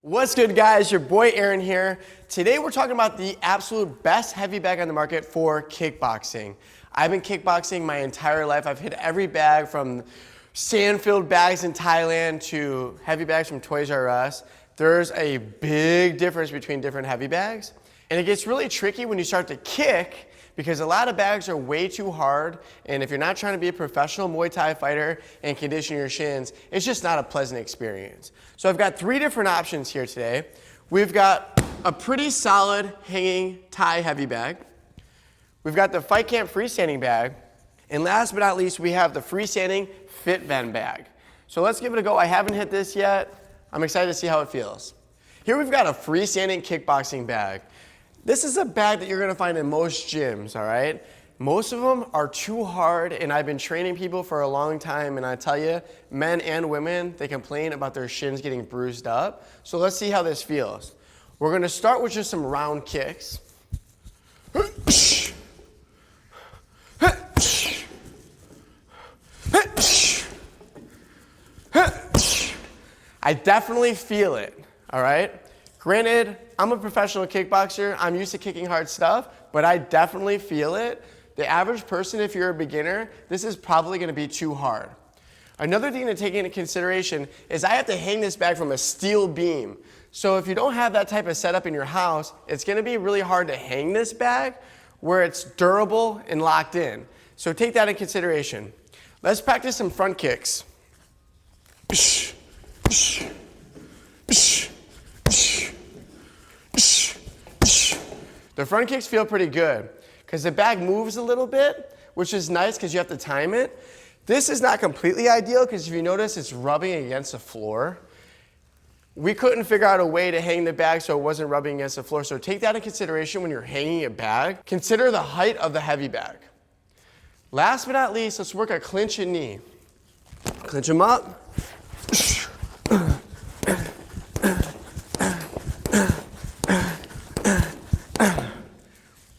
What's good, guys? Your boy Aaron here. Today we're talking about the absolute best heavy bag on the market for kickboxing. I've been kickboxing my entire life. I've hit every bag from sand-filled bags in Thailand to heavy bags from Toys R Us. There's a big difference between different heavy bags. And it gets really tricky when you start to kick because a lot of bags are way too hard, and if you're not trying to be a professional Muay Thai fighter and condition your shins, it's just not a pleasant experience. So I've got three different options here today. We've got a pretty solid hanging Thai heavy bag. We've got the FightCamp freestanding bag. And last but not least, we have the freestanding Fitven bag. So let's give it a go. I haven't hit this yet. I'm excited to see how it feels. Here we've got a freestanding kickboxing bag. This is a bag that you're gonna find in most gyms, all right? Most of them are too hard, and I've been training people for a long time, and I tell you, men and women, they complain about their shins getting bruised up. So let's see how this feels. We're gonna start with just some round kicks. I definitely feel it, all right? Granted, I'm a professional kickboxer. I'm used to kicking hard stuff, but I definitely feel it. The average person, if you're a beginner, this is probably gonna be too hard. Another thing to take into consideration is I have to hang this bag from a steel beam. So if you don't have that type of setup in your house, it's gonna be really hard to hang this bag where it's durable and locked in. So take that in consideration. Let's practice some front kicks. The front kicks feel pretty good because the bag moves a little bit, which is nice because you have to time it. This is not completely ideal because if you notice, it's rubbing against the floor. We couldn't figure out a way to hang the bag so it wasn't rubbing against the floor. So take that in consideration when you're hanging a bag. Consider the height of the heavy bag. Last but not least, let's work a clinch and knee. Clinch them up.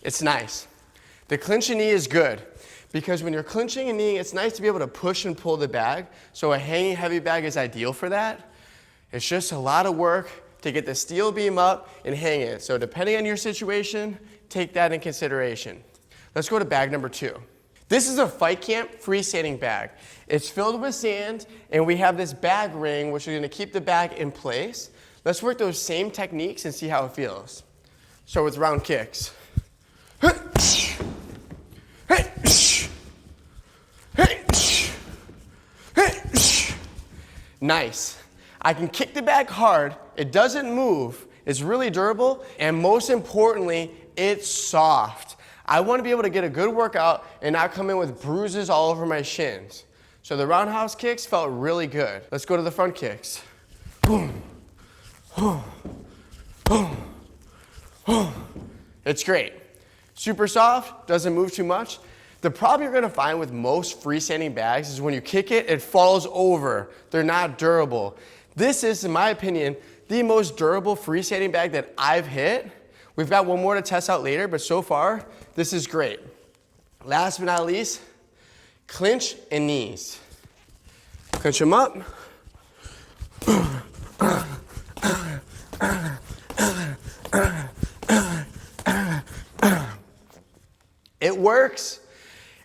It's nice. The clinch and knee is good because when you're clinching and kneeing, it's nice to be able to push and pull the bag. So a hanging heavy bag is ideal for that. It's just a lot of work to get the steel beam up and hang it. So depending on your situation, take that in consideration. Let's go to bag number 2. This is a FightCamp freestanding bag. It's filled with sand, and we have this bag ring, which is gonna keep the bag in place. Let's work those same techniques and see how it feels. So with round kicks. Nice. I can kick the bag hard, it doesn't move, it's really durable, and most importantly, it's soft. I want to be able to get a good workout and not come in with bruises all over my shins. So the roundhouse kicks felt really good. Let's go to the front kicks. It's great. Super soft, doesn't move too much. The problem you're gonna find with most freestanding bags is when you kick it, it falls over. They're not durable. This is, in my opinion, the most durable freestanding bag that I've hit. We've got one more to test out later, but so far, this is great. Last but not least, clinch and knees. Clinch them up. It works.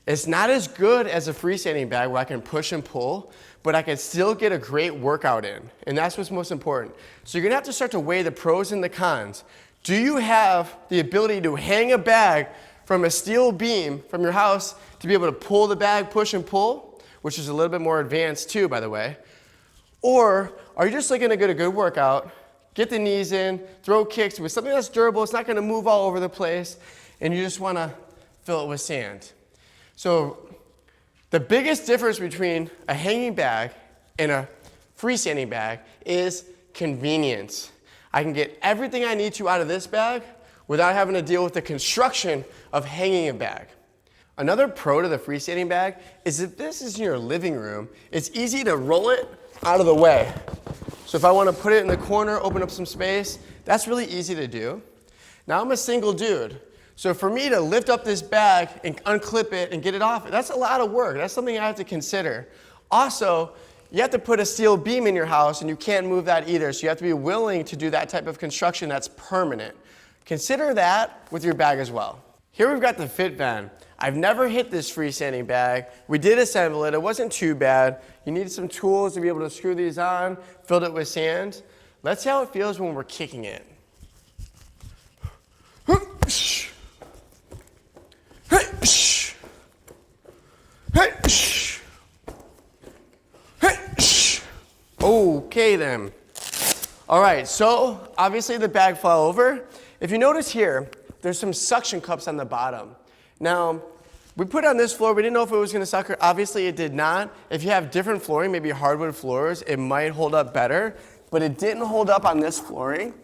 It's not as good as a freestanding bag where I can push and pull, but I can still get a great workout in, and that's what's most important. So you're gonna have to start to weigh the pros and the cons. Do you have the ability to hang a bag from a steel beam from your house to be able to pull the bag, push and pull, which is a little bit more advanced too, by the way? Or are you just looking to get a good workout, get the knees in, throw kicks with something that's durable, it's not gonna move all over the place, and you just wanna fill it with sand? So the biggest difference between a hanging bag and a freestanding bag is convenience. I can get everything I need to out of this bag without having to deal with the construction of hanging a bag. Another pro to the freestanding bag is if this is in your living room, it's easy to roll it out of the way. So if I want to put it in the corner, open up some space, that's really easy to do. Now I'm a single dude. So for me to lift up this bag and unclip it and get it off, that's a lot of work. That's something I have to consider. Also, you have to put a steel beam in your house and you can't move that either. So you have to be willing to do that type of construction that's permanent. Consider that with your bag as well. Here we've got the Fitven. I've never hit this freestanding bag. We did assemble it. It wasn't too bad. You needed some tools to be able to screw these on, filled it with sand. Let's see how it feels when we're kicking it. Okay then. All right, so obviously the bag fell over. If you notice here, there's some suction cups on the bottom. Now, we put it on this floor, we didn't know if it was gonna sucker. Obviously it did not. If you have different flooring, maybe hardwood floors, it might hold up better, but it didn't hold up on this flooring.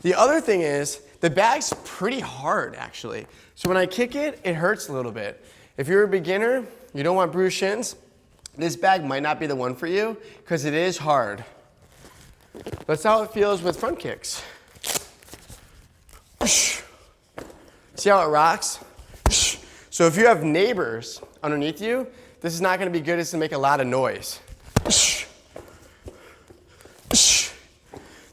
The other thing is, the bag's pretty hard actually. So when I kick it, it hurts a little bit. If you're a beginner, you don't want bruised shins, this bag might not be the one for you because it is hard. That's how it feels with front kicks. See how it rocks? So if you have neighbors underneath you, this is not going to be good. It's going to make a lot of noise.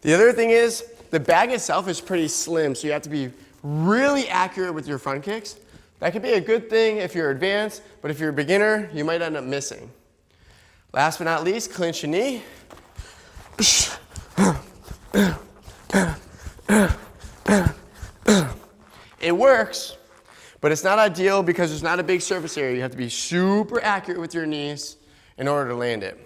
The other thing is, the bag itself is pretty slim, so you have to be really accurate with your front kicks. That could be a good thing if you're advanced, but if you're a beginner, you might end up missing. Last but not least, clinch your knee. It works, but it's not ideal because there's not a big surface area. You have to be super accurate with your knees in order to land it.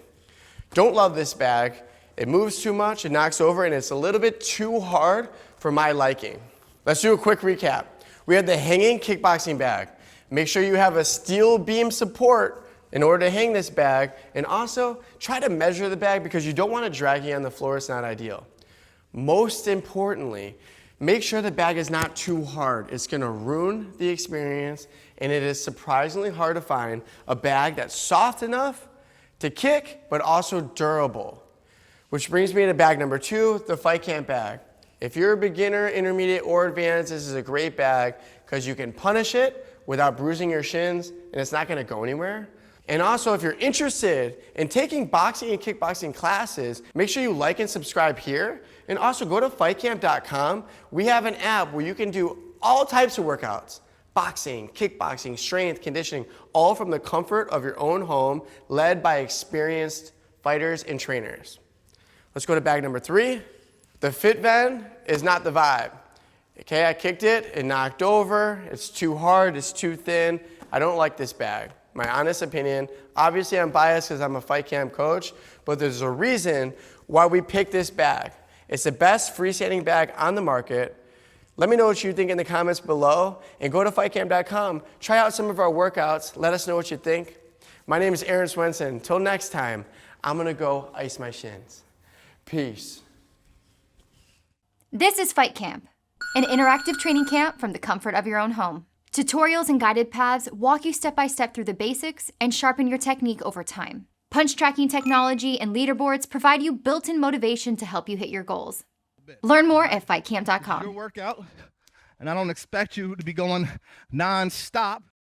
Don't love this bag. It moves too much, it knocks over, and it's a little bit too hard for my liking. Let's do a quick recap. We had the hanging kickboxing bag. Make sure you have a steel beam support in order to hang this bag, and also try to measure the bag because you don't want it dragging on the floor. It's not ideal. Most importantly, make sure the bag is not too hard. It's gonna ruin the experience, and it is surprisingly hard to find a bag that's soft enough to kick, but also durable. Which brings me to bag number 2, the FightCamp bag. If you're a beginner, intermediate, or advanced, this is a great bag because you can punish it without bruising your shins, and it's not gonna go anywhere. And also, if you're interested in taking boxing and kickboxing classes, make sure you like and subscribe here. And also go to FightCamp.com. We have an app where you can do all types of workouts. Boxing, kickboxing, strength, conditioning, all from the comfort of your own home, led by experienced fighters and trainers. Let's go to bag number 3. The Fitven is not the vibe. Okay, I kicked it, it knocked over, it's too hard, it's too thin. I don't like this bag. My honest opinion. Obviously I'm biased because I'm a FightCamp coach, but there's a reason why we picked this bag. It's the best freestanding bag on the market. Let me know what you think in the comments below, and go to FightCamp.com. Try out some of our workouts. Let us know what you think. My name is Aaron Swenson. Till next time, I'm gonna go ice my shins. Peace. This is FightCamp, an interactive training camp from the comfort of your own home. Tutorials and guided paths walk you step by step through the basics and sharpen your technique over time. Punch tracking technology and leaderboards provide you built-in motivation to help you hit your goals. Learn more at FightCamp.com. Your workout, and I don't expect you to be going non-stop.